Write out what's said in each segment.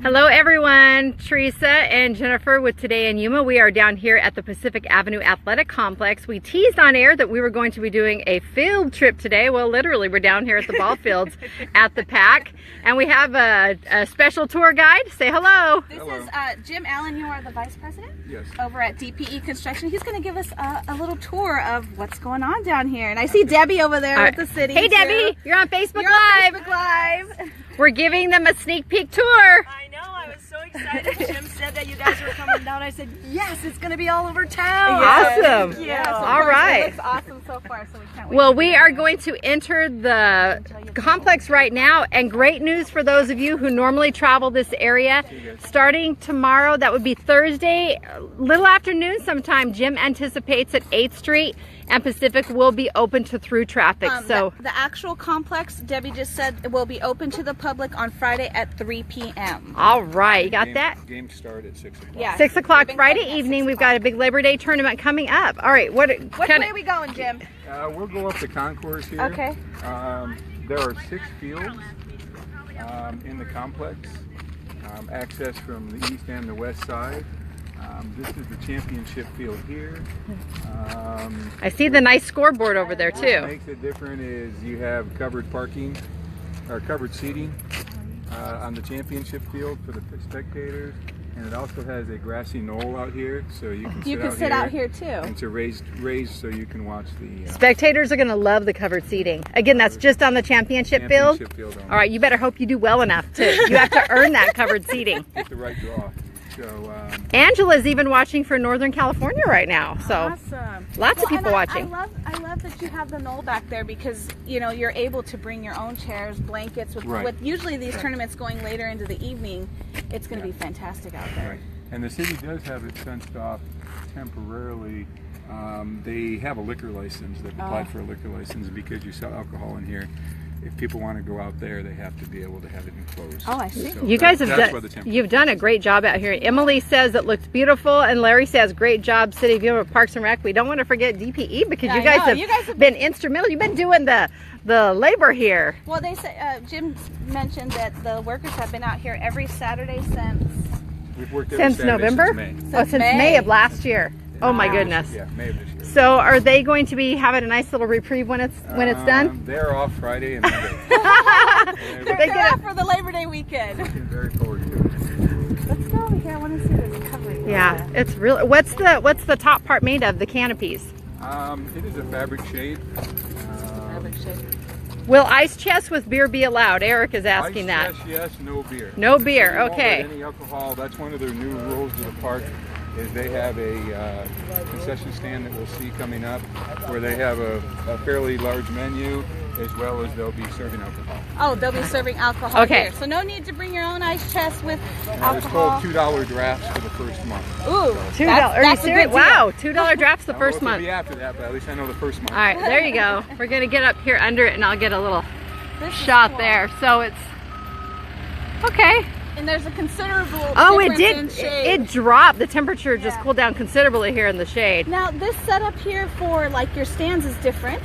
Hello everyone, Teresa and Jennifer with Today in Yuma. We are down here at the Pacific Avenue Athletic Complex. We teased on air that we were going to be doing a field trip today. Well, literally we're down here at the ball fields at the PAAC, and we have a special tour guide. Say hello. This is Jim Allen. You are the Vice President? Yes. Over at DPE Construction. He's going to give us a little tour of what's going on down here. And I see Debbie over there with the city. Hey Debbie, you're on Facebook Live. On Facebook Live. We're giving them a sneak peek tour. I know, I was so excited. Jim said that you guys were coming down. I said, yes, it's going to be all over town. Awesome. Yeah, so All right. It looks awesome so far, so we can't wait. Well, we are going to enter the complex right now, and great news for those of you who normally travel this area. Starting tomorrow, that would be Thursday, little afternoon sometime, Jim anticipates that 8th Street and Pacific will be open to through traffic. So the actual complex, Debbie just said, it will be open to the public on Friday at 3 p.m. All right, you got that? Games start at 6 o'clock. Yeah. 6 o'clock Friday evening. We've got a big Labor Day tournament coming up. All right, what Which way are we going, Jim? We'll go up the concourse here. Okay. There are 6 fields in the complex. Access from the east and the west side. This is the championship field here. I see the nice scoreboard over there What too. makes it different is you have covered parking, or covered seating on the championship field for the spectators, and it also has a grassy knoll out here, so you can sit out here too. And it's a raised so you can watch the Spectators are going to love the covered seating. Again, that's just on the championship field. only. All right, you better hope you do well enough to. You have to earn that covered seating. Get the right draw. So, Angela's even watching for Northern California right now. So Awesome. lots of people watching. I love that you have the knoll back there, because you know you're able to bring your own chairs, blankets. With usually these tournaments going later into the evening, it's going to be fantastic out there. right. And the city does have it fenced off temporarily. They have a liquor license. They've applied for a liquor license because you sell alcohol in here. If people want to go out there, they have to be able to have it enclosed. Oh, I see. So You guys have that's why done. the You've done a great job out here. Emily says it looks beautiful, and Larry says great job, City of Yuma Parks and Rec. We don't want to forget DPE because you guys have been instrumental. You've been doing the labor here. Well, they say Jim mentioned that the workers have been out here every Saturday since. We've worked every Since Saturday November? Since May. Since May of last year. Oh my goodness. Yeah, May of this year. So are they going to be having a nice little reprieve when it's done? They're off Friday and Monday. They're out for the Labor Day weekend. Looking very forward to it. Let's go over here. I want to see the recovery. Yeah, it's really. What's the top part made of? The canopies. It is a fabric shade. Will ice chests with beer be allowed? Eric is asking that. Yes, no beer. No beer. They won't Okay. let any alcohol. That's one of their new rules of the park. Is they have a concession stand that we'll see coming up, where they have a fairly large menu, as well as they'll be serving alcohol. Oh, they'll be serving alcohol Okay. here. So no need to bring your own ice chest with It's alcohol. called $2 drafts for the first month. Ooh, $2. Are you that's a serious? good deal. Wow, $2 drafts the I don't know first if it'll month. be after that, but at least I know the first month. All right, there you go. We're gonna get up here under it, and I'll get a little This is shot cool. there. So it's okay. And there's a considerable Oh, it difference did. in shade. It dropped. The temperature just Yeah. cooled down considerably here in the shade. Now this setup here for like your stands is different.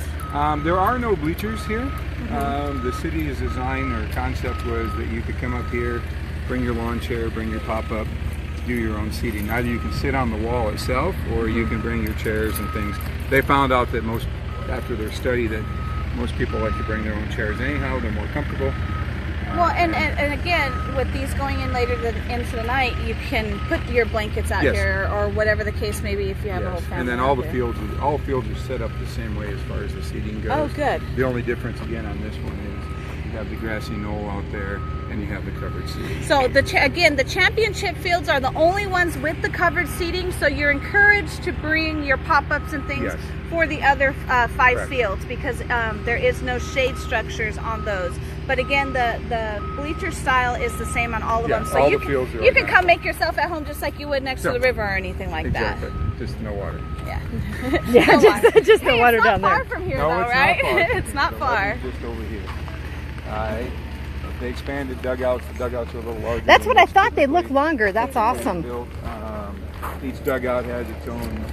There are no bleachers here. The city's design or concept was that you could come up here, bring your lawn chair, bring your pop-up, do your own seating. Either you can sit on the wall itself, or you can bring your chairs and things. They found out that after their study, that most people like to bring their own chairs anyhow. They're more comfortable. Well, and again, with these going in later into the night, you can put your blankets out Yes. here, or whatever the case may be, if you have a whole family. And then out all the there. fields are set up the same way as far as the seating goes. Oh, good. The only difference again on this one is you have the grassy knoll out there, and you have the covered seating. So again, the championship fields are the only ones with the covered seating. So you're encouraged to bring your pop-ups and things Yes. for the other 5 Correct. fields, because there is no shade structures on those. But again, the bleacher style is the same on all of Yeah, them. So all you the fields are you can identical. come make yourself at home just like you would next to the river or anything like Exactly. Just no water. that. Yeah. Yeah, No water. just the Hey, water it's down not there. far from here, No, though, it's right? not far. It's not The far. water's just over here. They expanded dugouts. The dugouts are a little larger. That's than what I most thought. They look typically longer. That's awesome. built. Each dugout has its own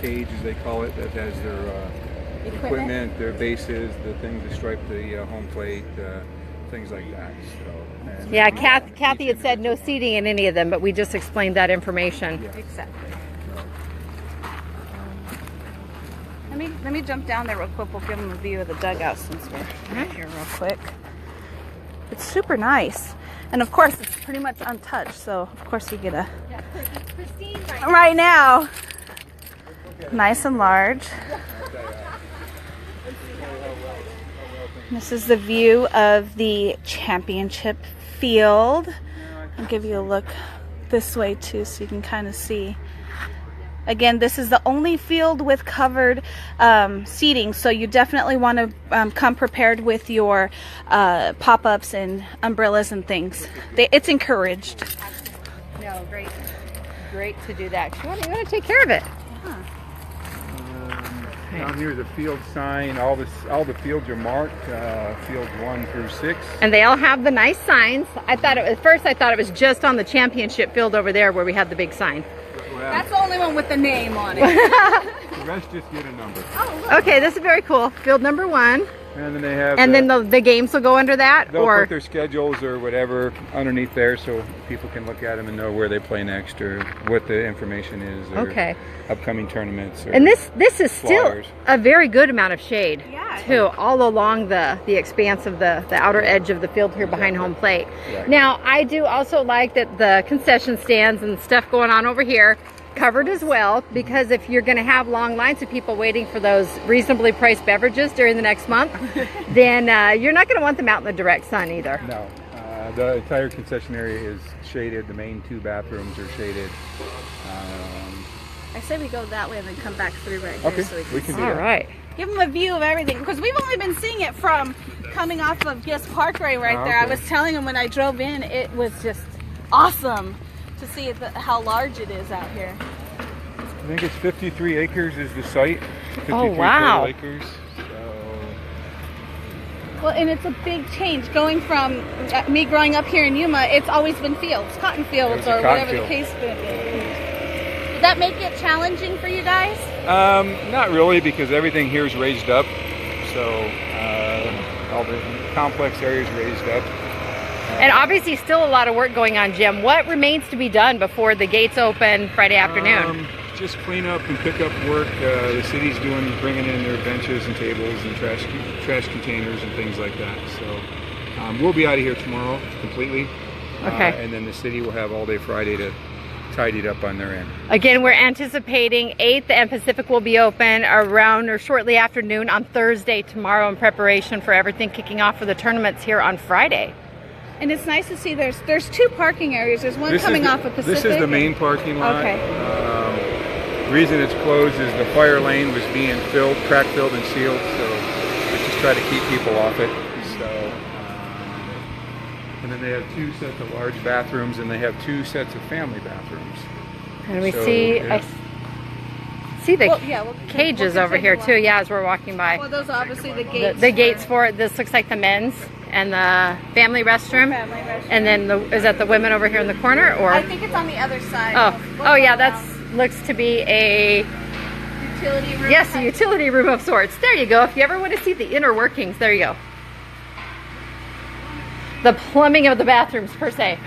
cage, as they call it, that has their equipment, their bases, the things that stripe the home plate, things like that. So, and Yeah, Kathy had said no seating in any of them, but we just explained that information. Yeah. Exactly. Let me jump down there real quick. We'll give them a view of the dugout since we're here real quick. It's super nice. And of course, it's pretty much untouched. So, of course, you get a... Pristine Right now. Nice and large. This is the view of the championship field. I'll give you a look this way too so you can kind of see. Again, this is the only field with covered seating, so you definitely want to come prepared with your pop-ups and umbrellas and things. It's encouraged. No, great to do that. You want to take care of it. Down here, the field sign. All the fields are marked. Fields 1 through 6. And they all have the nice signs. At first I thought it was just on the championship field over there where we had the big sign. Well, That's the only one with the name on it. the rest just get a number. Okay, this is very cool. Field number 1. And then they have. And then the games will go under that, they'll or put their schedules or whatever underneath there, so people can look at them and know where they play next or what the information is. Or okay. Upcoming tournaments. Or And this is still flyers. a very good amount of shade. Yeah. Too, all along the expanse of the outer edge of the field here behind home plate. Right. Now, I do also like that the concession stands and stuff going on over here covered as well, because if you're going to have long lines of people waiting for those reasonably priced beverages during the next month, then you're not going to want them out in the direct sun either. No. The entire concession area is shaded. The main 2 bathrooms are shaded. I say we go that way and then come back through right here Okay, so we can do All that. right. give them a view of everything, because we've only been seeing it from coming off of Guest Parkway right there. I Okay. was telling them when I drove in, it was just awesome to see how large it is out here. I think it's 53 acres is the site. 53 Oh, wow. total acres. So, Well, and it's a big change going from me growing up here in Yuma. It's always been fields, cotton fields, There's a or cotton whatever the field. case may be. Did that make it challenging for you guys? not really, because everything here is raised up. So all the complex areas raised up. And obviously still a lot of work going on, Jim. What remains to be done before the gates open Friday afternoon? Just clean up and pick up work. The city's bringing in their benches and tables and trash containers and things like that. So we'll be out of here tomorrow completely. Okay. And then the city will have all day Friday to tidy it up on their end. Again, we're anticipating 8th and Pacific will be open around or shortly after noon on Thursday tomorrow in preparation for everything kicking off for the tournaments here on Friday. And it's nice to see there's two parking areas. There's one This is coming the- off of Pacific. This is the main parking lot. Okay. The reason it's closed is the fire lane was being crack filled and sealed, so we just try to keep people off it. So, and then they have 2 sets of large bathrooms, and they have 2 sets of family bathrooms. And we So, see, yeah. I see the Well, yeah, we'll cages we'll over here continue too, yeah, as we're walking by. Well, those are obviously the The, gates. the gates for it, this looks like the men's and the family restroom. Family restroom. And then is that the women over here in the corner, or? I think it's on the other side. Oh, We'll oh go yeah, around. that's looks to be a, Utility room. yes, a utility room of sorts. There you go. If you ever want to see the inner workings, there you go. The plumbing of the bathrooms per se.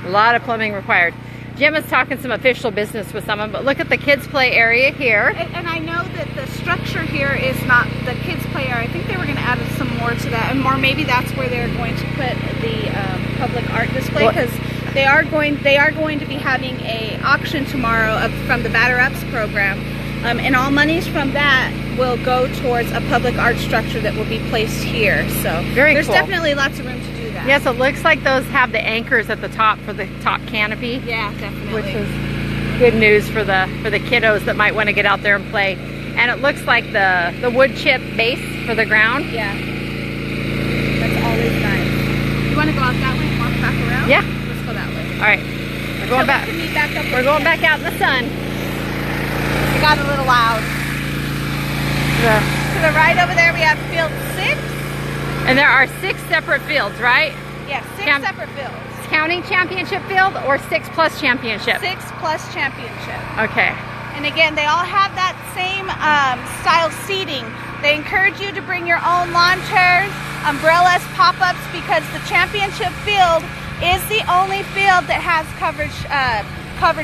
A lot of plumbing required. Jim is talking some official business with someone, but look at the kids play area here. And I know that the structure here is not the kids' play area. I think they were going to add some more to that, and maybe that's where they're going to put the public art display, What? because they are going to be having a auction tomorrow from the Batter Ups program, and all monies from that will go towards a public art structure that will be placed here. So Very there's cool. definitely lots of room to do that. Yes, it looks like those have the anchors at the top for the top canopy. Yeah, definitely. Which is good news for the kiddos that might want to get out there and play. And it looks like the wood chip base for the ground. Yeah, that's always nice. You want to go out that way and walk back around? Yeah. Let's go that way. All right, we're going back. We're going back out in the sun. It got a little loud. To the right over there, we have field 6. And there are 6 separate fields, right? Yeah, 6 Champ- separate fields. Counting championship field or 6 plus championship? 6 plus championship. Okay. And again, they all have that same style seating. They encourage you to bring your own lawn chairs, umbrellas, pop-ups, because the championship field is the only field that has covered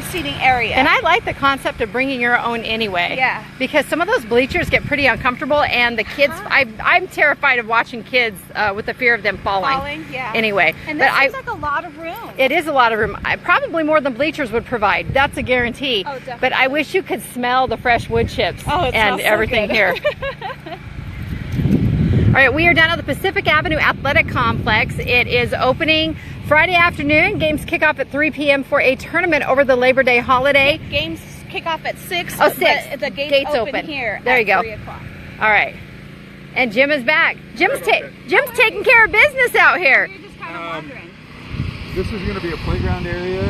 seating area. And I like the concept of bringing your own anyway. Yeah. Because some of those bleachers get pretty uncomfortable, and the kids, I'm terrified of watching kids with the fear of them falling. Yeah. Anyway. And this seems like a lot of room. It is a lot of room. Probably more than bleachers would provide. That's a guarantee. Oh, definitely. But I wish you could smell the fresh wood chips and so everything good. here. All right, we are down at the Pacific Avenue Athletic Complex. It is opening Friday afternoon. Games kick off at 3 p.m. for a tournament over the Labor Day holiday. Games kick off at 6. Oh, 6. But the gates open here. There you go. 3 o'clock. All right. And Jim is back. Jim's taking care of business out here. You're just kind of wondering. This is going to be a playground area,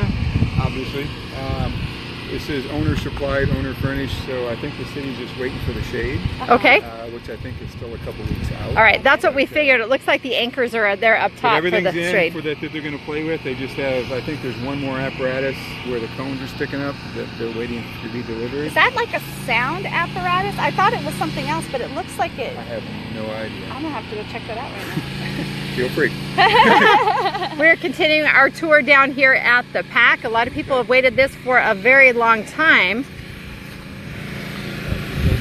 obviously. This is owner supplied, owner furnished, so I think the city's just waiting for the shade. Okay. Which I think is still a couple weeks out. All right, that's what we figured. It looks like the anchors are there up But top for everything's the in shade. for that they're going to play with. They just have, I think there's one more apparatus where the cones are sticking up that they're waiting to be delivered. Is that like a sound apparatus? I thought it was something else, but it looks like it. I have no idea. I'm gonna have to go check that out right now. Feel free. We're continuing our tour down here at the PAAC. A lot of people have waited this for a very long time.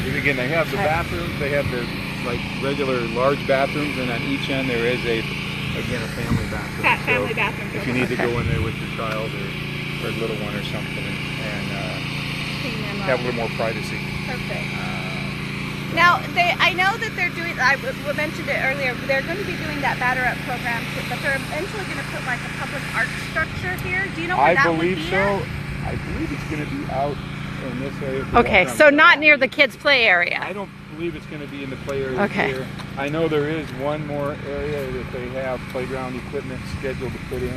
And again, they have the bathrooms. They have the like regular large bathrooms, and on each end there is a family bathroom. Family bathroom. If you need to go in there with your child or a little one or something, and have a little more privacy. Perfect. Now, I know that they're doing, I mentioned it earlier, they're going to be doing that batter up program, but they're eventually going to put like a public art structure here. Do you know where that would be? I believe it's going to be out in this area. Okay, so not near the kids' play area. I don't believe it's going to be in the play area here. I know there is one more area that they have playground equipment scheduled to put in.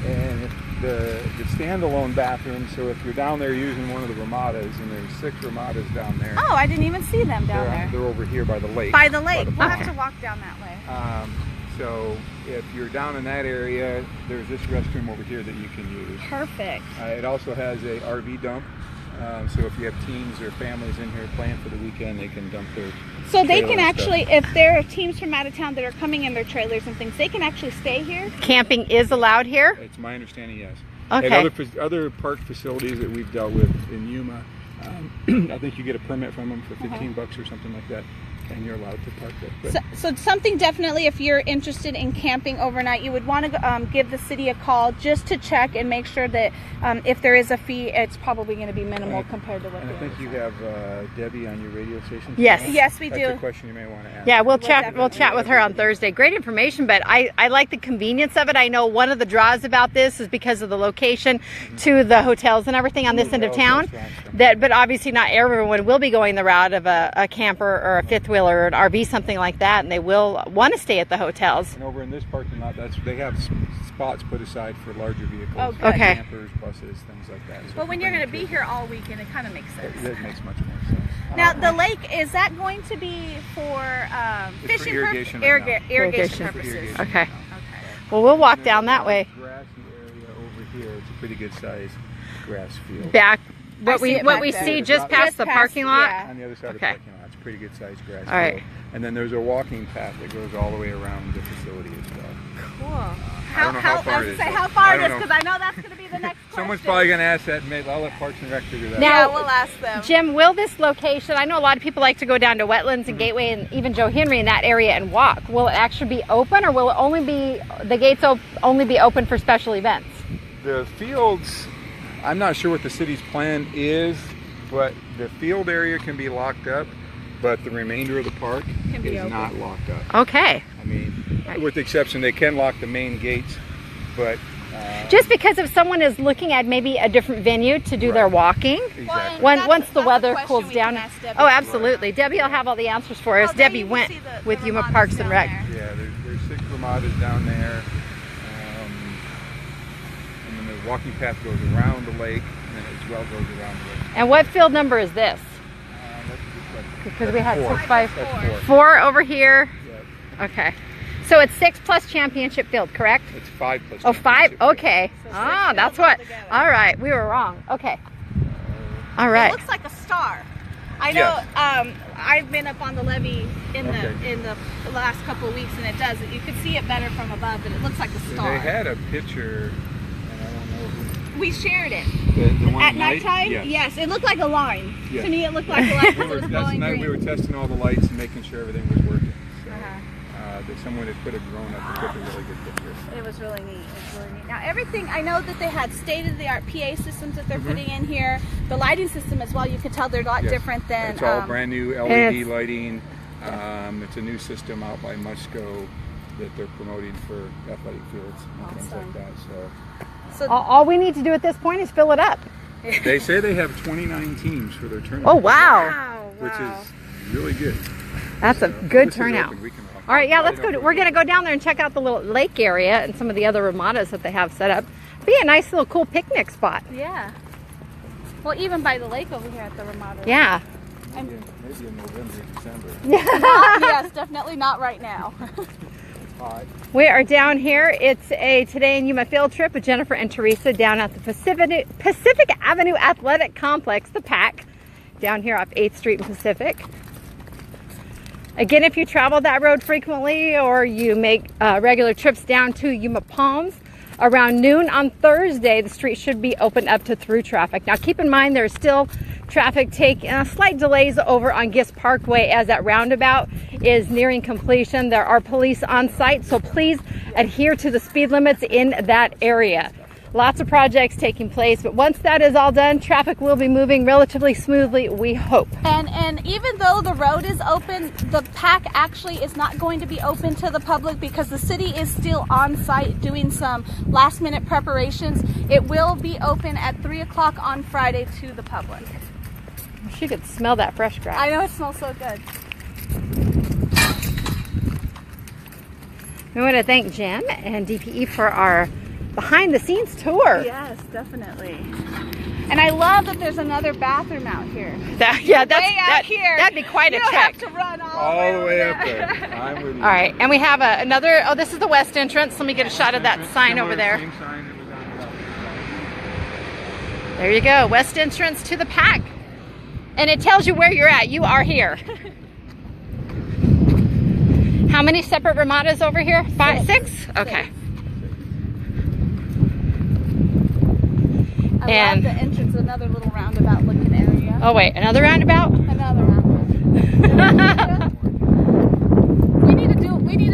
And the standalone bathroom, so if you're down there using one of the Ramadas, and there's 6 Ramadas down there. Oh, I didn't even see them down there. They're over here by the lake. By the lake. We'll have to walk down that way. So if you're down in that area, there's this restroom over here that you can use. Perfect. It also has a RV dump. So if you have teams or families in here playing for the weekend, they can dump their So they can actually, if there are teams from out of town that are coming in their trailers and things, they can actually stay here? Camping is allowed here? It's my understanding, yes. Okay. And other park facilities that we've dealt with in Yuma, I think you get a permit from them for 15 bucks or something like that, and you're allowed to park there. So something definitely, if you're interested in camping overnight, you would want to give the city a call just to check and make sure that if there is a fee, it's probably going to be minimal compared to what. And I think you have Debbie on your radio station. Yes. Yes, we do. That's a question you may want to ask. Yeah, we'll chat with her on Thursday. Great information, but I like the convenience of it. I know one of the draws about this is because of the location to the hotels and everything on this end of town. But obviously not everyone will be going the route of a camper or a fifth wheel or an RV, something like that, and they will want to stay at the hotels. And over in this parking lot, they have spots put aside for larger vehicles. Oh, good. Okay. Campers, buses, things like that. So Well, when you're going to be here all weekend, it kind of makes sense. It makes much more sense. Now, the lake, is that going to be for It's for fishing irrigation irrigation right now. purposes? Irrigation Okay. right now. Well, we'll walk And down there's that a way. Grassy area over here. It's a pretty good sized grass field. Back, I see it what back we there. see just past the parking lot. yeah. On the other side of the Okay. parking lot, it's a pretty good sized grass All right. field. And then there's a walking path that goes all the way around the facility as well. Cool. I don't know how far it is. How far I it don't is, know. because I know that's going to be the next Someone's question. probably going to ask that. Maybe I'll let Parks and Rec figure that Now- out. Yeah, we'll ask them. Jim, will this location, I know a lot of people like to go down to Wetlands and Gateway and even Joe Henry in that area and walk. Will it actually be open, or will it only be, the gates only be open for special events? The fields, I'm not sure what the city's plan is, but the field area can be locked up, but the remainder of the park is not locked up. Okay. I mean, with the exception, they can lock the main gates, but... Just because if someone is looking at maybe a different venue to do their walking, Exactly. once the That's a weather question cools we down. can ask Debbie. Oh, absolutely. Debbie will have all the answers for us. Oh, there Debbie you can went see the with Yuma Ramadas Parks and down Rec. there. Yeah, there's 6 Ramadas down there. And then the walking path goes around the lake, and then as well goes around the lake. And what field number is this? That's a good question. Because we had That's 6 by That's 4. 4 over here. Yeah. Okay. So it's 6 plus championship field, correct? It's 5 plus. Oh, 5? championship field. Okay. So Ah, 6 that's fields what. altogether. All right. We were wrong. Okay. All It right. looks like a star. I know. I've been up on the levee in the last couple of weeks, and it does. You can see it better from above, but it looks like a star. They had a picture, and I don't know who. We shared it. The one At nighttime? Yes, it looked like a line. Yes. To me, it looked like a line. That's the night we were testing all the lights and making sure everything was working. So, that someone had put a drone up and took a really good picture. It was really neat. Now everything, I know that they had state-of-the-art PA systems that they're putting in here. The lighting system as well, you can tell they're a lot different than... It's all brand new LED lighting. It's a new system out by Musco that they're promoting for athletic fields and things like that. So all we need to do at this point is fill it up. They say they have 29 teams for their tournament. Oh, wow. Which is really good. That's a good turnout. All right, yeah, let's go. We're going to go down there and check out the little lake area and some of the other ramadas that they have set up. Be a nice little cool picnic spot. Yeah. Well, even by the lake over here at the Ramada. Yeah. Maybe in November, December. Yes, definitely not right now. We are down here. It's a Today in Yuma field trip with Jennifer and Theresa down at the Pacific Avenue Athletic Complex, the PAAC, down here off 8th Street and Pacific. Again, if you travel that road frequently or you make regular trips down to Yuma Palms, around noon on Thursday, the street should be opened up to through traffic. Now, keep in mind there's still traffic slight delays over on Gist Parkway as that roundabout is nearing completion. There are police on site, so please adhere to the speed limits in that area. Lots of projects taking place, but once that is all done, traffic will be moving relatively smoothly, we hope. And even though the road is open, the PAAC actually is not going to be open to the public because the city is still on site doing some last minute preparations. It will be open at 3 o'clock on Friday to the public. She could smell that fresh grass. I know, it smells so good. We want to thank Jen and DPE for our behind the scenes tour. Yes, definitely. And I love that there's another bathroom out here. That'd be quite a trek. You don't have to run all the way up there. I'm with you. All right, and we have another, this is the west entrance. Let me get a shot of that sign over there. Same sign that was on the outside. There you go, west entrance to the PAAC. And it tells you where you're at. You are here. How many separate ramadas over here? 5, 6? Okay. I love the entrance, another little roundabout looking area. Oh wait, another roundabout? Another roundabout. we need to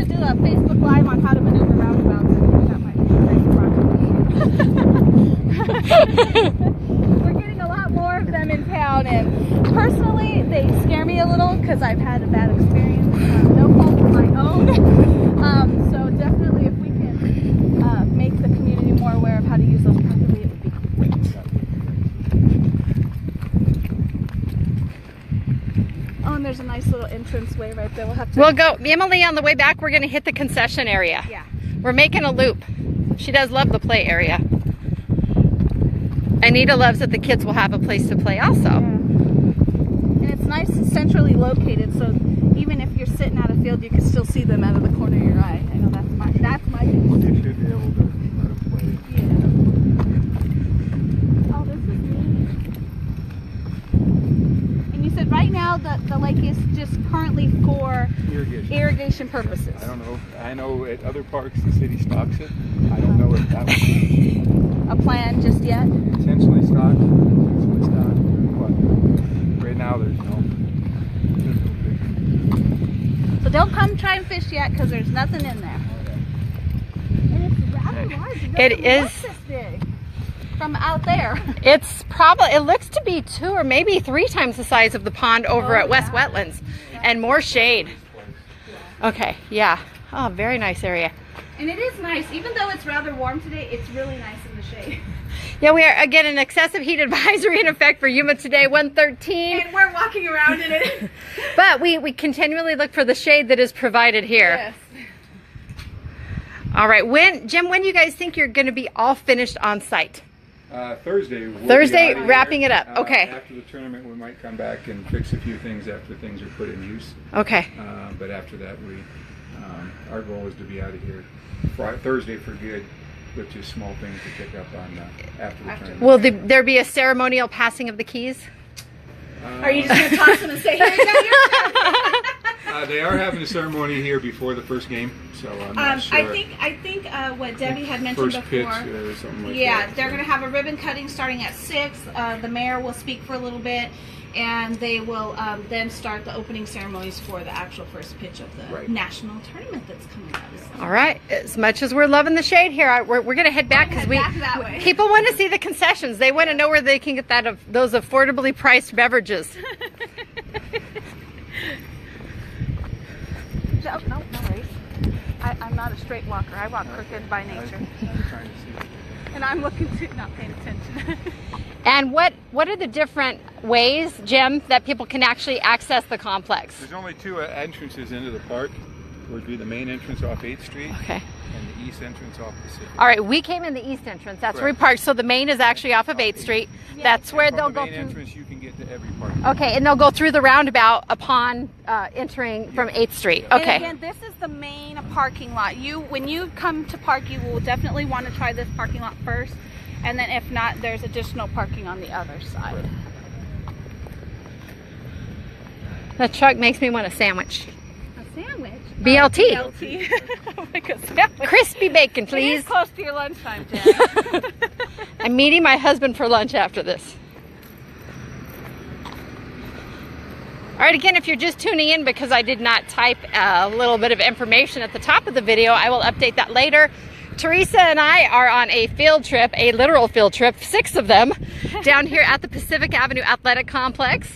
do a Facebook Live on how to maneuver roundabouts. I think that might be a great project. We're getting a lot more of them in town, and personally, they scare me a little because I've had a bad experience. No fault of my own. So definitely, if we can make the community more aware of how to use those properly, it would be great. Oh, and there's a nice little entranceway right there. We'll go, Emily, on the way back, we're going to hit the concession area. Yeah. We're making a loop. She does love the play area. Anita loves that the kids will have a place to play also. Yeah. And it's nice centrally located, so even if you're sitting at a field, you can still see them out of the corner of your eye. I know that's my You should be able to let them play. Yeah. Oh, this is neat. And you said right now that the lake is just currently for irrigation purposes. I don't know. I know at other parks the city stocks it. I don't know if that was a plan just yet. Potentially stocked. But right now there's no. So don't come try and fish yet because there's nothing in there. And it's rather large. It is this big from out there. It's probably, it looks to be 2 or maybe 3 times the size of the pond over at West Wetlands, and more shade. Okay, yeah. Oh, very nice area. And it is nice, even though it's rather warm today, it's really nice in the shade. Yeah, we are, again, an excessive heat advisory in effect for Yuma today, 113. And we're walking around in it. But we continually look for the shade that is provided here. Yes. All right, Jim, when do you guys think you're going to be all finished on site? Thursday. Thursday, wrapping it up. Okay. After the tournament, we might come back and fix a few things after things are put in use. Okay. But after that, our goal is to be out of here Thursday for good, with just small things to pick up on after the tournament. Will there be a ceremonial passing of the keys? Are you just going to toss them and say, here you go, They are having a ceremony here before the first game, so I'm not sure. I think what Debbie had mentioned first before. pitch or something like Yeah, that. they're going to have a ribbon cutting starting at 6. The mayor will speak for a little bit, and they will then start the opening ceremonies for the actual first pitch of the national tournament that's coming up. So. All right. As much as we're loving the shade here, we're going to head back because people want to see the concessions. They want to know where they can get those affordably priced beverages. No worries. I'm not a straight walker. I walk crooked by nature. I'm trying to see. And I'm looking to not paying attention. And what are the different ways, Jim, that people can actually access the complex? There's only 2 entrances into the park. It would be the main entrance off 8th Street Okay. and the east entrance off Pacific. All right, we came in the east entrance. That's where we parked. So the main is actually off of 8th Street. That's where they'll go From the main through. entrance, you can get to every park. Okay, and they'll go through the roundabout upon entering from 8th Street. Okay. And again, this is the main parking lot. When you come to park, you will definitely want to try this parking lot first. And then if not, there's additional parking on the other side. That truck makes me want a sandwich. A sandwich? BLT. BLT. Oh my God, sandwich. Crispy bacon, It please. is close to your lunchtime, Jen. I'm meeting my husband for lunch after this. All right, again, if you're just tuning in because I did not type a little bit of information at the top of the video, I will update that later. Teresa and I are on a field trip, a literal field trip, 6 of them, down here at the Pacific Avenue Athletic Complex.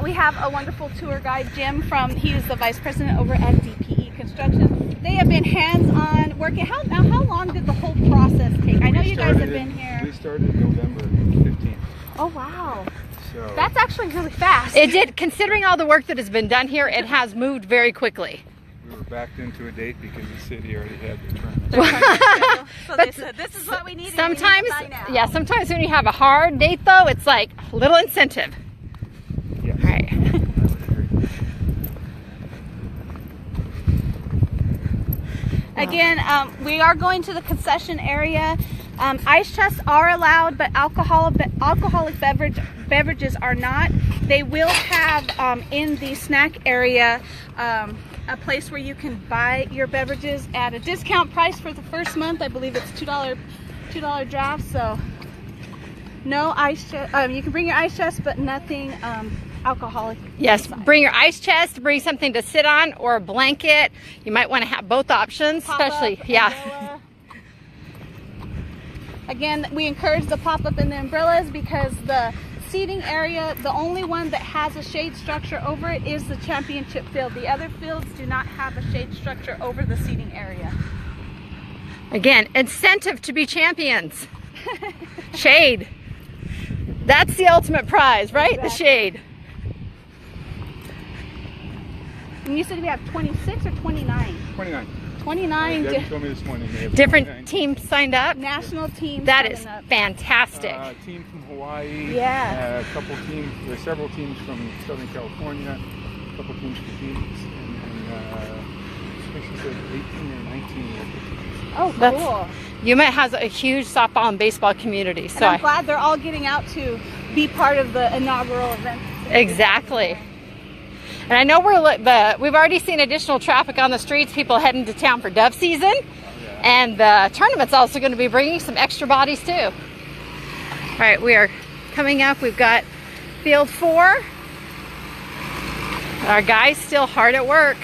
We have a wonderful tour guide, Jim, he's the vice president over at DPE Construction. They have been hands-on working. How long did the whole process take? I know you guys have been here. We started November 15th. Oh, wow. So That's actually really fast. It did, considering all the work that has been done here, it has moved very quickly. we were backed into a date because the city already had the tournament. So they said, this is what we need. Sometimes, yeah, sometimes when you have a hard date though, it's like a little incentive. Yes. All right. I would agree. Again, we are going to the concession area. Ice chests are allowed, but alcoholic beverages are not. They will have in the snack area a place where you can buy your beverages at a discount price for the first month. I believe it's $2 draft. So no ice chest. You can bring your ice chest, but nothing alcoholic. Yes, inside. bring your ice chest, bring something to sit on or a blanket. You might want to have both options, especially, yeah. Again, we encourage the pop-up and the umbrellas because the seating area, the only one that has a shade structure over it is the championship field. The other fields do not have a shade structure over the seating area. Again, incentive to be champions. Shade. That's the ultimate prize, right? Exactly. The shade. And you said we have 26 or 29? 29. 29 Debbie told me this morning they have Different 29. teams signed up. national teams. That coming is up. fantastic. A team from Hawaii. Yeah. A couple teams. There's several teams from Southern California. A couple teams from Phoenix, and I think she said 18 or 19 local teams. Oh, That's- cool. Yuma has a huge softball and baseball community, And so I'm glad they're all getting out to be part of the inaugural event. exactly. And I know we've already seen additional traffic on the streets, people heading to town for dove season. And the tournament's also going to be bringing some extra bodies too. All right, we are coming up. We've got field 4. Our guys still hard at work.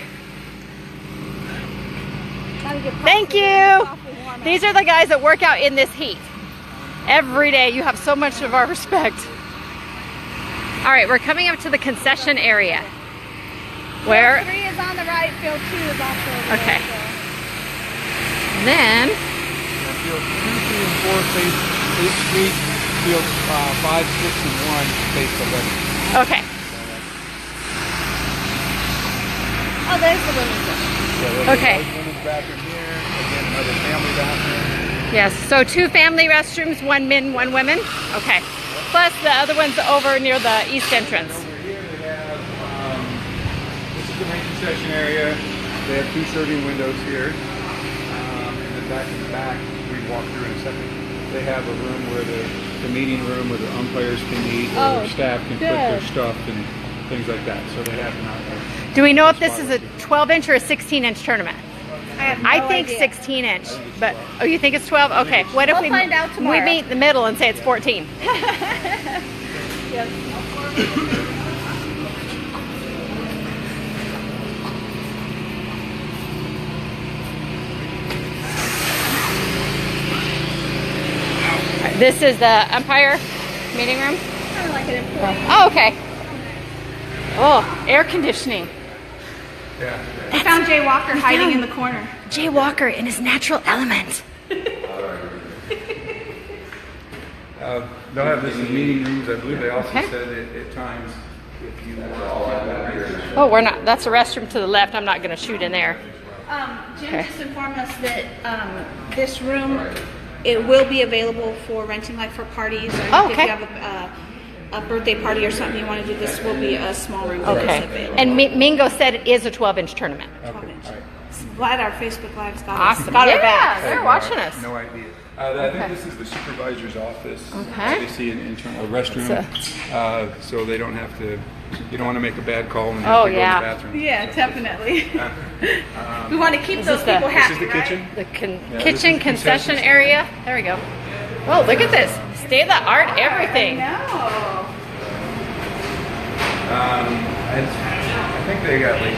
Thank you. These are the guys that work out in this heat. Every day. You have so much of our respect. All right, we're coming up to the concession area. Where? Field 3 is on the right, field 2 is also over Okay. there, And then, Field 2, 3, and 4 face 8th Street. Field 5, 6, and 1 face 11. okay. Oh, there's the women's room. So there's Okay. a women's bathroom here. Again, another family bathroom. Yes, so 2 family restrooms, 1 men, 1 women. Okay. Plus the other one's over near the east entrance. Over here they have, this is the main concession area. They have 2 serving windows here. And then back in the back, we walk through in a second. They have a room where the the meeting room where the umpires can meet, Oh, or staff can put their stuff and things like that. So they have not. Do we know if this is a 12-inch or a 16-inch tournament? I think idea. 16-inch, but oh, you think it's 12? Okay. What if We'll we find out tomorrow. we meet in the middle and say it's 14? This is the umpire meeting room. Kind of like an employee. Oh, okay. Oh, air conditioning. Yeah. I found Jay Walker hiding in the corner. Jay Walker in his natural element. They'll have this in meeting rooms. I believe they also Okay. said at times if you Oh, we're not. That's a restroom to the left. I'm not going to shoot in there. Jim Okay. just informed us that this room, it will be available for renting, like for parties, or Oh, if okay. you have a birthday party or something you want to do. This will be a small room that is Okay. available. And Mingo said it is a 12-inch tournament. Glad our Facebook Live's got Awesome. got our Yeah, back. they're watching us. No idea. I think this is the supervisor's office. Okay. Obviously an internal restroom, so they don't have to. You don't want to make a bad call and Oh, have to go yeah. to the bathroom. Yeah, definitely. We want to keep those is the- people this happy. This is the kitchen. The this kitchen is concession concession area. There we go. Oh, look at this. State of the art everything. No. I think they got like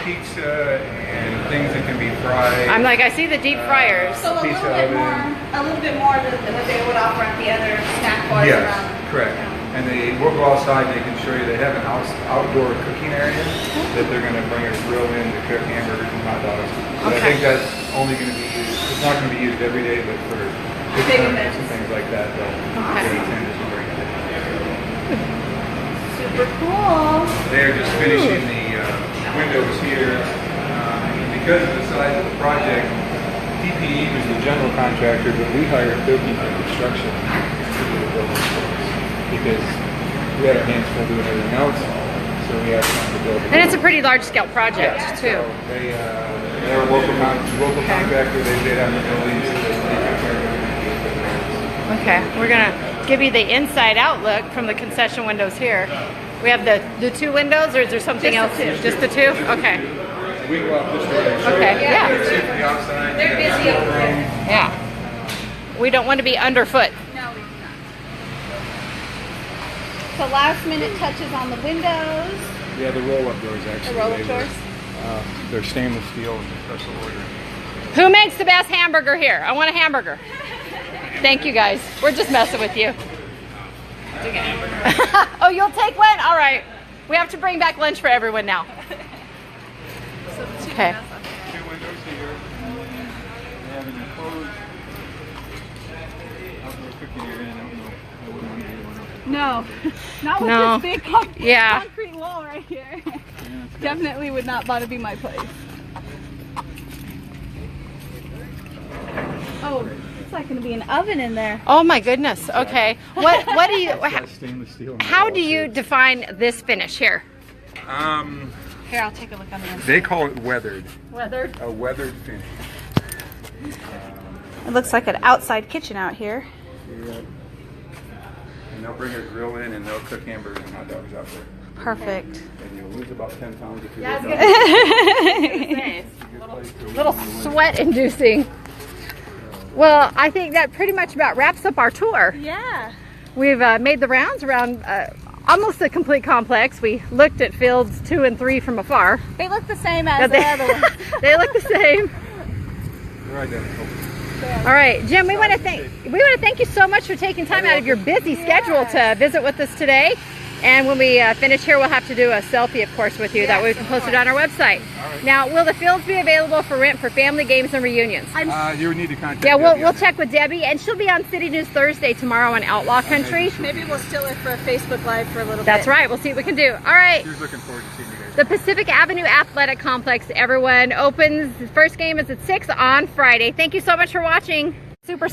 pizza and things that can be fried. I'm like, I see the deep fryers. So a little Pizza bit oven. more, than what they would offer at the other snack bars Yes, around. correct. And they will go outside. They can show you. They have an outdoor cooking area that they're going to bring a grill in to cook hamburgers and hot dogs. But I Okay. think that's only going to be used. It's not going to be used every day, but for big Big tournaments and events. things like that, they tend to bring it. Super cool. They're just finishing the windows here. Because of the size of the project, TPE was the general contractor, but we hired Bilky for construction to do the building for us. Because we had our hands full doing everything else, so we had time to build it. And it's a pretty large scale project too. So they're a local contractor. They bid on the buildings. They take care of everything. Okay, we're gonna give you the inside outlook from the concession windows here. We have the two windows, or is there something Just the else? two. Just the two? Okay. We go out this way and show Okay, you. yeah. You can see from the outside. They're you got busy the over there. room. Yeah. We don't want to be underfoot. No, we do not. So last minute touches on the windows. Yeah, the roll-up doors actually. The roll-up they doors? They're stainless steel and special order. Who makes the best hamburger here? I want a hamburger. Thank you guys. We're just messing with you. Oh, you'll take one? All right. We have to bring back lunch for everyone now. Okay. Two windows here. They have an enclosed outdoor cooking area. I don't know. I wouldn't want to do one up. No, not with No. this big Yeah. concrete wall right here. Definitely would not want to be my place. Oh, it's like going to be an oven in there. Oh my goodness. Okay. What do you Got stainless steel on the how walls do you here. define this finish here? Here, I'll take a look on the inside. They call it weathered. Weathered. A weathered finish. It looks like an outside kitchen out here. And they'll bring a grill in and they'll cook hamburgers and hot dogs out there. Perfect. And you'll lose about 10 pounds if you're Little sweat inducing. Well, I think that pretty much about wraps up our tour. Yeah. We've made the rounds around almost a complete complex. We looked at fields 2 and 3 from afar. They look the same as the other ones. They look the same. They're identical. All right, Jim, we want to thank you so much for taking time out of your busy schedule to visit with us today. And when we finish here, we'll have to do a selfie, of course, with you. That way we can post it on our website. Now, will the fields be available for rent for family games and reunions? You would need to contact Yeah, Debbie we'll on check with Debbie, and she'll be on City News Thursday tomorrow on Outlaw Country. Maybe we'll steal it for a Facebook Live for a little bit. That's right. We'll see what we can do. All right. She was looking forward to seeing you guys. The Pacific Avenue Athletic Complex, everyone, opens. The first game is at 6 on Friday. Thank you so much for watching. Super